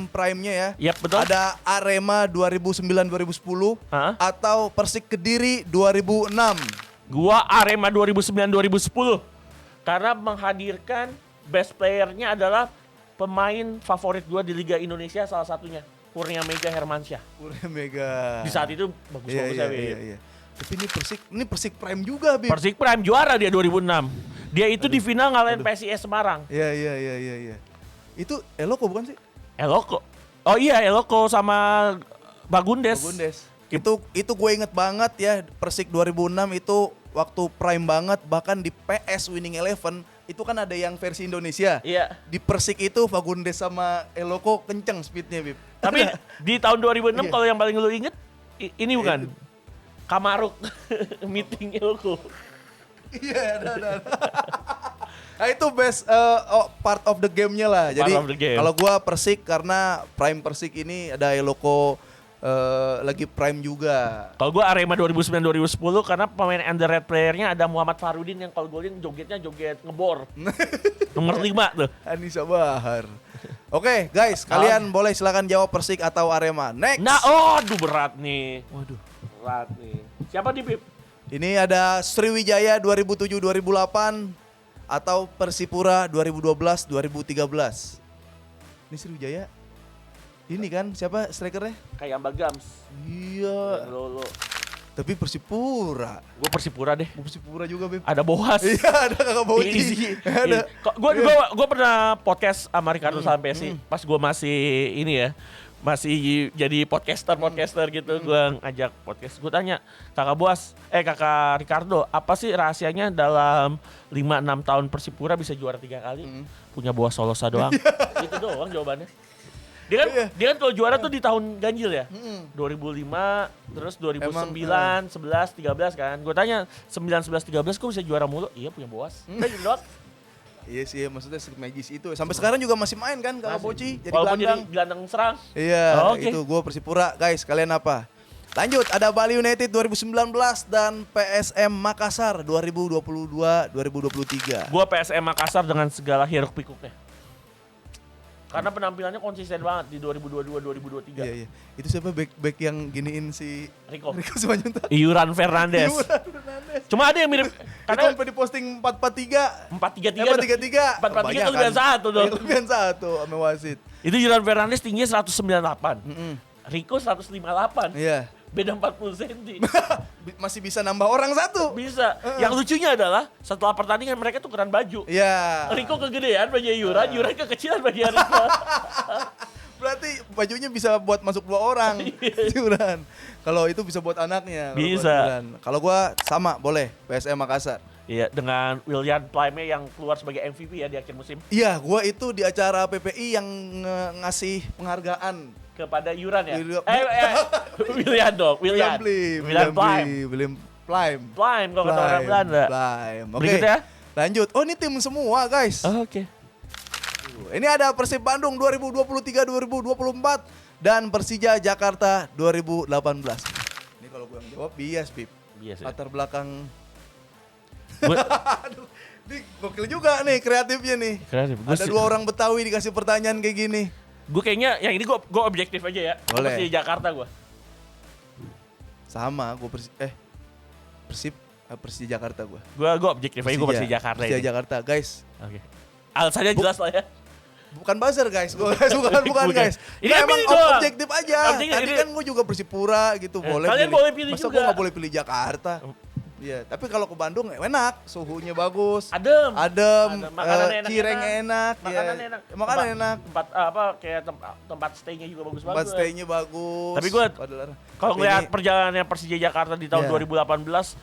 S1: prime-nya ya.
S2: Yap, betul.
S1: Ada Arema 2009-2010 atau Persik Kediri 2006.
S2: Gua Arema 2009-2010 karena menghadirkan best player-nya adalah pemain favorit gua di Liga Indonesia salah satunya, Kurnia Mega Hermansyah.
S1: Kurnia Mega.
S2: Di saat itu bagus-bagus ya.
S1: Iya. Tapi ini Persik Prime juga, Bip.
S2: Persik Prime juara dia 2006. Dia itu di final ngalahin PSIS Semarang.
S1: Iya. Itu Eloko bukan sih?
S2: Eloko. Oh iya, Eloko sama Bagundes.
S1: Itu gue inget banget ya, Persik 2006 itu waktu prime banget, bahkan di PS Winning Eleven itu kan ada yang versi Indonesia.
S2: Iya.
S1: Di Persik itu Fagundes sama Eloko kenceng speednya, Bib.
S2: Tapi di tahun 2006 kalau yang paling lu inget ini bukan Kamaruk meeting Eloko.
S1: Iya, ada. Nah itu best part of the game-nya lah. Jadi kalau gua Persik karena prime Persik ini ada Eloko lagi prime juga.
S2: Kalau gue Arema 2009-2010 karena pemain underrated player-nya ada Muhammad Farudin yang kalau golin jogetnya joget ngebor. Nomor 5 tuh.
S1: Anissa Bahar. Oke, guys, kalian boleh silakan jawab Persik atau Arema. Next.
S2: Nah, aduh berat nih. Berat nih. Siapa nih, Pip?
S1: Ini ada Sriwijaya 2007-2008 atau Persipura 2012-2013. Ini Sriwijaya Ini kan siapa strikernya?
S2: Kayak Amba Gams.
S1: Iya.
S2: Lolo.
S1: Tapi Persipura.
S2: Gue Persipura deh.
S1: Persipura juga, Beb.
S2: Ada Boas.
S1: Iya, ada Kakak Boci. Ada.
S2: Gue pernah podcast sama Ricardo Salampesi pas gue masih ini ya. Masih jadi podcaster gitu. Gue ngajak podcast. Gue tanya, Kakak Ricardo, apa sih rahasianya dalam 5-6 tahun Persipura bisa juara 3 kali? Punya Boas Solosa doang. Itu doang jawabannya. Dia kan kalau juara tuh di tahun ganjil ya. 2005, terus 2009, 11, 13 kan. Gue tanya 9, 11, 13 kok bisa juara mulu? Iya punya Boas. Udah gitu doang.
S1: Iya sih, maksudnya magis itu. Sampai sekarang juga masih main kan Kakak Boci, jadi
S2: walaupun
S1: gelandang.
S2: jadi gelandang serang.
S1: Iya,
S2: Oke.
S1: itu gue Persipura. Guys, kalian apa? Lanjut, ada Bali United 2019 dan PSM Makassar 2022-2023.
S2: Gue PSM Makassar dengan segala hiruk pikuknya. Karena penampilannya konsisten banget di 2022-2023.
S1: Iya. Itu siapa back yang giniin si
S2: Rico
S1: Simanjuntak?
S2: Iuran Fernandes. Cuma ada yang mirip
S1: Itu
S2: karena
S1: sampai diposting 4-4-3.
S2: 4-3-3. 4-4-3 itu lebihan satu dong.
S1: Lebihan satu sama wasit.
S2: Itu Iuran Fernandes tingginya 198. Rico 158.
S1: Iya.
S2: Beda 40 cm.
S1: Masih bisa nambah orang satu.
S2: Bisa. Yang lucunya adalah setelah pertandingan mereka tukeran baju.
S1: Iya.
S2: Rico kegedean baju Iuran kekecilan baju Rico.
S1: Berarti bajunya bisa buat masuk 2 orang. Iuran. Kalau itu bisa buat anaknya.
S2: Bisa.
S1: Kalau gua sama boleh PSM Makassar.
S2: Iya, dengan William Plime yang keluar sebagai MVP ya di akhir musim
S1: Iya, gua itu di acara PPI yang ngasih penghargaan
S2: kepada Iuran ya.
S1: William
S2: William
S1: Plime.
S2: Plime kalau kata orang Belanda.
S1: Plime. Oke.
S2: Berikutnya.
S1: Lanjut. Oh, ini tim semua, guys.
S2: Oke.
S1: Ini ada Persib Bandung 2023-2024 dan Persija Jakarta 2018. Ini kalau gue yang jawab bias, Bib.
S2: Bias ya.
S1: Latar belakang. Aduh, ini gokil juga nih kreatifnya nih.
S2: Kreatif.
S1: Ada 2 orang Betawi dikasih pertanyaan kayak gini.
S2: Gue kayaknya yang ini gue objektif aja ya.
S1: Boleh.
S2: Persija Jakarta gue.
S1: Sama, gue Persija Jakarta gue.
S2: Gue objektif aja gue Persija Jakarta
S1: Persija
S2: ini.
S1: Jakarta, guys.
S2: Oke. Alasannya jelas lah ya.
S1: Bukan buzzer guys, bukan guys.
S2: Ini
S1: Nah, emang
S2: pilih doang.
S1: objektif aja.
S2: Objektif,
S1: Tadi
S2: ini-
S1: kan gue juga Persipura gitu, boleh.
S2: kalian boleh pilih
S1: Masa
S2: juga.
S1: gue nggak boleh pilih Jakarta? Iya, tapi kalau ke Bandung enak, suhunya bagus.
S2: Adem. Makanan
S1: cireng enak,
S2: Makanan
S1: ya.
S2: enak.
S1: Makanan enak.
S2: Tempat stay-nya juga bagus-bagus.
S1: Tempat stay-nya bagus.
S2: Tapi gue kalau
S1: Tapi
S2: ngeliat
S1: ini-
S2: perjalanannya Persija Jakarta di tahun
S1: Iya.
S2: 2018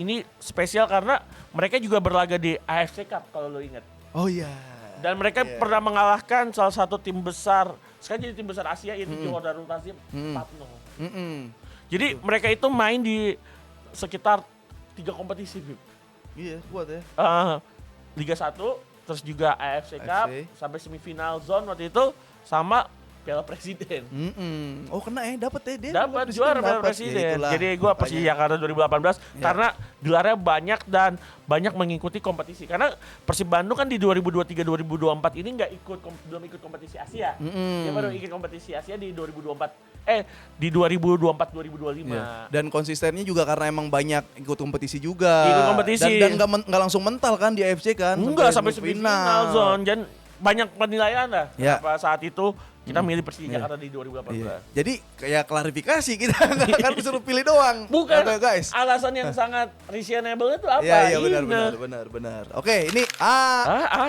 S2: ini spesial karena mereka juga berlaga di AFC Cup kalau lo ingat.
S1: Oh iya.
S2: Dan mereka
S1: Iya.
S2: pernah mengalahkan salah satu tim besar, sekarang jadi tim besar Asia yaitu Johor Darul Ta'zim 4-0. Jadi mereka itu main di sekitar 3 kompetisi, Bib.
S1: Iya, kuat ya.
S2: Liga 1, terus juga AFC Cup,
S1: AFC.
S2: sampai semifinal zone waktu itu, sama Piala Presiden.
S1: Oh kena dapat dia.
S2: Dapat juara Piala Presiden. Jadi gue Persija Jakarta 2018
S1: Ya.
S2: karena gelarnya banyak dan banyak mengikuti kompetisi. Karena Persib Bandung kan di 2023-2024 ini belum ikut kompetisi Asia. Dia baru ikut kompetisi Asia di 2024-2025.
S1: Ya. Dan konsistennya juga karena emang banyak ikut kompetisi juga.
S2: Ikut kompetisi.
S1: Dan nggak langsung mental kan di AFC kan?
S2: Enggak sampai semifinal zone. Dan banyak penilaian lah.
S1: Ya.
S2: Kenapa saat itu kita milih Persija Jakarta di 2018.
S1: Iya. Jadi kayak klarifikasi kita nggak akan disuruh pilih doang.
S2: Bukan
S1: Oke, guys.
S2: alasan yang sangat reasonable itu apa?
S1: Iya
S2: Ini.
S1: benar. Oke, ini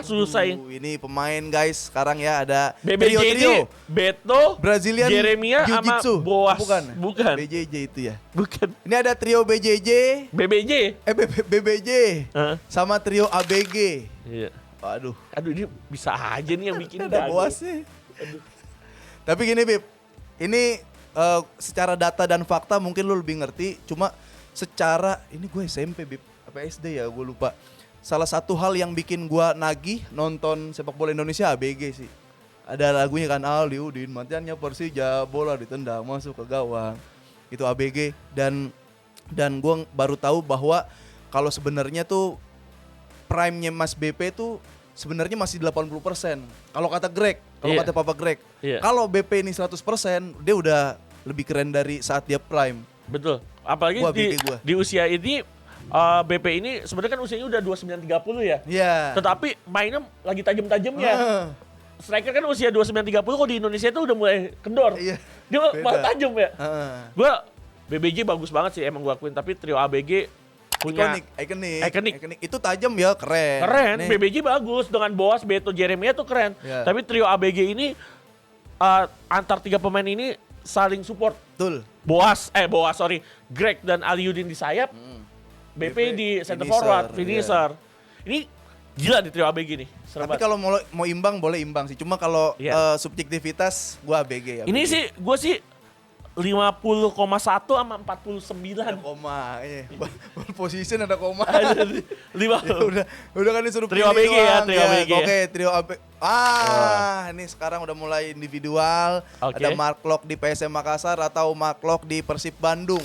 S2: Susah ini.
S1: ini pemain guys sekarang ya ada
S2: BBJ
S1: trio.
S2: Beto,
S1: Brazilian
S2: Jeremia sama
S1: Jiu-Jitsu.
S2: Boas.
S1: Bukan.
S2: Bukan.
S1: BJJ itu ya.
S2: Bukan.
S1: Ini ada trio BJJ,
S2: BBJ.
S1: BBJ
S2: Hah?
S1: sama trio ABG.
S2: Iya.
S1: Waduh,
S2: Aduh ini bisa aja nih yang bikin
S1: ada
S2: gagal.
S1: Boasnya. Tapi gini Bib, ini secara data dan fakta mungkin lu lebih ngerti. Cuma secara, ini gue SMP Bib, apa SD ya gue lupa. Salah satu hal yang bikin gue nagih nonton sepak bola Indonesia ABG sih. Ada lagunya kan Aliudin, mantannya Persija, bola ditendang masuk ke gawang. Itu ABG dan gue baru tahu bahwa kalau sebenarnya tuh prime-nya Mas BP tuh sebenarnya masih 80%. Kalau kata Greg, kalau
S2: Iya.
S1: kata Papa Greg.
S2: Iya.
S1: Kalau BP ini 100%, dia udah lebih keren dari saat dia prime.
S2: Betul. Apalagi
S1: Gua BG gua.
S2: di usia ini BP ini sebenarnya kan usianya udah 29-30 ya.
S1: Iya.
S2: Tetapi mainnya lagi tajam-tajamnya. striker kan usia 29-30 kok di Indonesia tuh udah mulai kendor.
S1: Iya,
S2: Dia
S1: beda.
S2: malah tajam ya.
S1: Heeh.
S2: Gue BBJ bagus banget sih emang gue akuin, tapi trio ABG punya
S1: Iconic. Itu tajam ya, keren.
S2: keren.
S1: Nih.
S2: BBJ bagus dengan Boas, Beto, Jeremia tuh keren.
S1: Ya.
S2: Tapi trio ABG ini antar 3 pemain ini saling support.
S1: Betul.
S2: Greg dan Aliudin di sayap, BP di center
S1: finisher,
S2: forward,
S1: iya.
S2: finisher. Ini gila di trio ABG nih. Serem
S1: Tapi
S2: banget.
S1: kalau mau imbang boleh imbang sih. Cuma kalau
S2: Iya.
S1: subjektivitas gua ABG ya.
S2: Ini sih gue sih 50,1 sama 49.
S1: ada koma, iya. Ball position ada koma.
S2: Lima.
S1: udah kan disuruh
S2: Trio
S1: pilih
S2: ABG ya,
S1: doang.
S2: trio ABG ya.
S1: Oke, trio ABG. Ini sekarang udah mulai individual.
S2: Oke.
S1: Ada Mark Lok di PSM Makassar atau Mark Lok di Persib Bandung.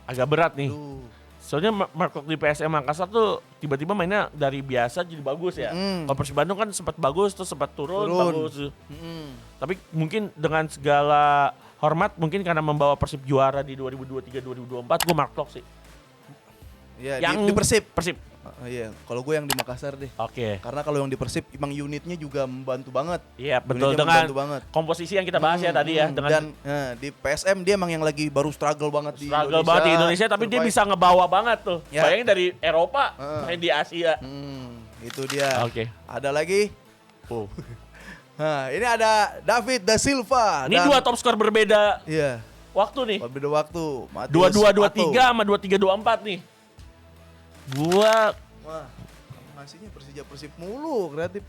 S2: Agak berat nih.
S1: Tuh.
S2: Soalnya Mark Lok di PSM Makassar tuh tiba-tiba mainnya dari biasa jadi bagus ya. Kalau Persib Bandung kan sempat bagus terus sempat turun. Bagus. Tapi mungkin dengan segala hormat mungkin karena membawa Persib juara di 2023-2024 gue Mark Lok sih.
S1: Iya,
S2: Yang
S1: di Persib.
S2: Persib.
S1: Iya, kalau gue yang di Makassar deh.
S2: Oke.
S1: Karena kalau yang di Persib emang unitnya juga membantu banget.
S2: Iya betul,
S1: Unitnya
S2: dengan
S1: membantu banget.
S2: komposisi yang kita bahas ya tadi ya. Dengan
S1: Dan di PSM dia emang yang lagi baru struggle banget di
S2: struggle banget di Indonesia tapi dia bisa ngebawa banget tuh.
S1: Ya.
S2: Bayangin dari Eropa main di Asia.
S1: Itu dia.
S2: Oke.
S1: Ada lagi.
S2: Oh.
S1: Nah, ini ada David da Silva.
S2: Ini dua top skor berbeda
S1: Iya,
S2: waktu nih.
S1: beda waktu. Matius
S2: 22-23
S1: Pato.
S2: sama 23-24 nih. Gua
S1: Wah, ngasihnya Persib mulu kreatif.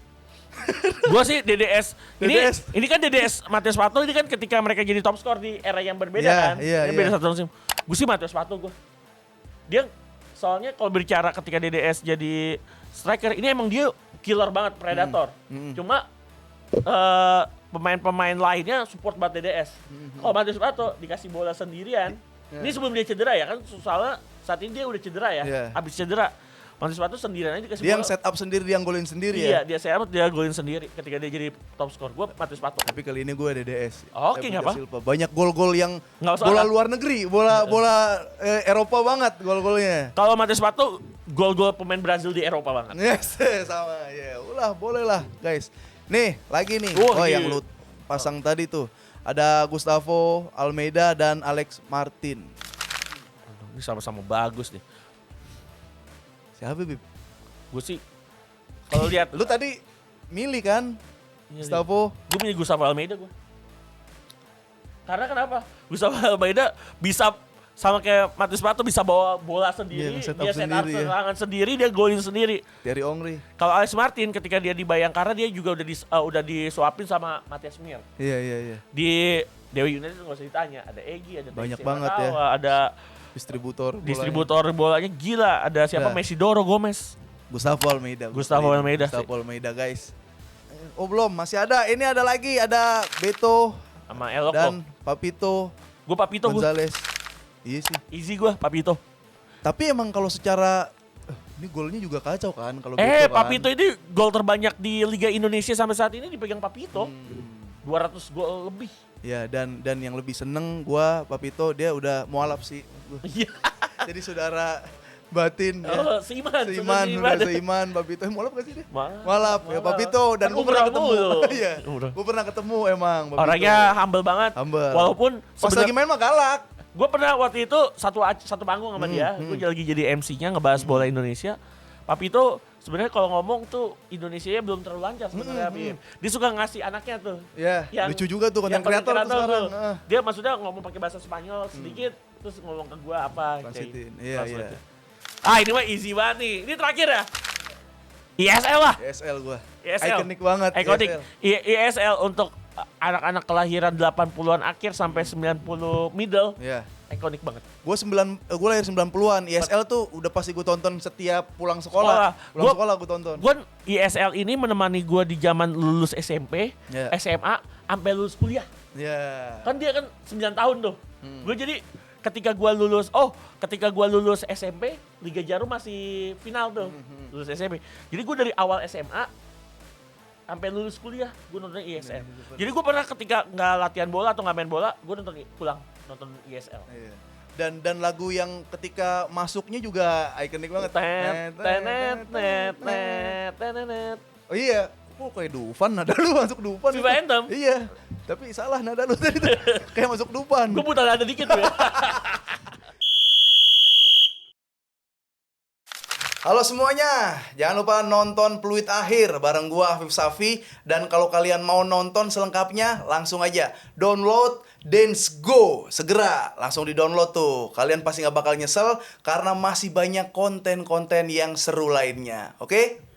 S2: sih DDS.
S1: DDS.
S2: Ini kan DDS Matius Pato ini kan ketika mereka jadi top skor di era yang berbeda
S1: Iya,
S2: kan.
S1: iya,
S2: Yang
S1: iya.
S2: beda satu musim. Gue sih Matius Pato gue. Dia soalnya kalau berbicara ketika DDS jadi striker ini emang dia killer banget, predator. Cuma pemain-pemain lainnya support banget DDS. Kalau Matius Pato dikasih bola sendirian, ini sebelum dia cedera ya kan, soalnya saat ini dia udah cedera ya,
S1: Iya.
S2: abis cedera. Matius Pato sendirian aja dikasih
S1: Dia yang
S2: bola.
S1: set up sendiri, dia yang golin sendiri
S2: Iya,
S1: ya.
S2: dia saya dia golin sendiri ketika dia jadi top skor. Gue Matius Pato.
S1: Tapi kali ini gue DDS.
S2: Oke,
S1: David
S2: nggak
S1: da
S2: apa.
S1: Silva. Banyak gol-gol yang
S2: Nggak usah
S1: bola
S2: lah.
S1: luar negeri, bola Eropa banget gol-golnya.
S2: Kalau Matius Pato gol-gol pemain Brazil di Eropa banget.
S1: Yes, sama ya. Ulah, boleh lah, guys. Nih, lagi nih.
S2: Wah,
S1: yang
S2: iya.
S1: lu pasang tadi tuh. Ada Gustavo Almeida dan Alex Martin.
S2: Aduh, ini sama-sama bagus nih.
S1: Siapa, Bib?
S2: Gue sih kalau lihat
S1: Lu tadi milih kan?
S2: Iya,
S1: Gustavo.
S2: gue milih Gustavo Almeida gue. Karena kenapa? Gustavo Almeida bisa sama kayak Matius Pato bisa bawa bola sendiri,
S1: Iya, set up
S2: dia set up
S1: sendiri, ya.
S2: serangan sendiri, dia golin sendiri.
S1: Thierry Ongri.
S2: Kalau Alex Martin ketika dia di Bayangkara dia juga udah disuapin sama Matias Mir.
S1: Iya.
S2: Di Dewi United nggak usah ditanya, ada Egy, ada
S1: Banyak
S2: Teixeira
S1: banget ya.
S2: Matawa, ada
S1: Distributor bolanya.
S2: distributor bolanya gila, ada siapa
S1: Ya.
S2: Mesidoro Gomez.
S1: Gustavo Almeida.
S2: Gustavo Almeida sih.
S1: Gustavo Almeida, guys. Oh, belum, masih ada. Ini ada lagi, ada Beto
S2: Sama Eloko.
S1: dan Papito
S2: Gue Papito gue.
S1: Gonzales. Iya sih.
S2: Easy gue Papito.
S1: Tapi emang kalau secara ini golnya juga kacau kan kalau Beto kan.
S2: Papito ini gol terbanyak di Liga Indonesia sampai saat ini dipegang Papito. 200 gol lebih.
S1: Ya, dan yang lebih seneng gua Papito dia udah mualaf sih.
S2: Iya.
S1: Jadi saudara batin ya.
S2: Oh, seiman.
S1: Seiman,
S2: sudah
S1: udah seiman Papito. Mualaf gak sih dia?
S2: Mualaf.
S1: Mualaf. Ya Papito dan
S2: Kan
S1: gua pernah
S2: umrah
S1: ketemu.
S2: mulu.
S1: Iya.
S2: Umrah.
S1: Gua pernah ketemu emang Papito.
S2: Orangnya humble banget.
S1: Humble.
S2: Walaupun
S1: Pas lagi main mah galak.
S2: gue pernah waktu itu satu panggung sama dia. Gue lagi jadi MC-nya ngebahas bola Indonesia. Papito sebenarnya kalau ngomong tuh Indonesia belum terlalu lancar sebenarnya. Bim. Dia suka ngasih anaknya tuh.
S1: Ya,
S2: Yang-
S1: lucu juga tuh konten
S2: yang
S1: kreator tuh sekarang.
S2: tuh. Dia maksudnya ngomong pakai bahasa Spanyol sedikit terus ngomong ke gue apa
S1: Transitin.
S2: kayak-
S1: Iya,
S2: translatin.
S1: iya.
S2: Ini mah easy banget nih. Ini terakhir ya. ISL lah.
S1: ESL gua.
S2: ISL.
S1: Ikonik banget.
S2: Ikonik.
S1: ESL.
S2: ISL untuk anak-anak kelahiran 80-an akhir sampai 90 middle.
S1: Iya.
S2: Ikonik banget.
S1: Gue lahir 90-an. ISL tuh udah pasti gue tonton setiap pulang sekolah. Pulang
S2: Gua-
S1: sekolah gue tonton.
S2: Gue ISL ini menemani gue di zaman lulus SMP,
S1: Ya.
S2: SMA, sampai lulus kuliah.
S1: Ya.
S2: Kan dia kan 9 tahun tuh. Gue jadi ketika gue lulus SMP, Liga Jarum masih final tuh. Lulus SMP. Jadi gue dari awal SMA sampai lulus kuliah gue nonton ISL. Jadi gue pernah ketika nggak latihan bola atau nggak main bola, gue pulang nonton ISL.
S1: Iya. Dan lagu yang ketika masuknya juga ikonik banget.
S2: Tet, tenet, net, net, tenet.
S1: Oh iya, kok kayak Dufan, nada lu masuk Dufan.
S2: FIFA Anthem?
S1: Iya, tapi salah nada lu tadi tuh. Kayak masuk Dufan.
S2: Gue putar ada dikit ya.
S1: Halo semuanya, jangan lupa nonton Peluit Akhir bareng gua Afif Safi. Dan kalau kalian mau nonton selengkapnya, langsung aja download Dance Go. Segera, langsung di-download tuh. Kalian pasti gak bakal nyesel karena masih banyak konten-konten yang seru lainnya. Oke?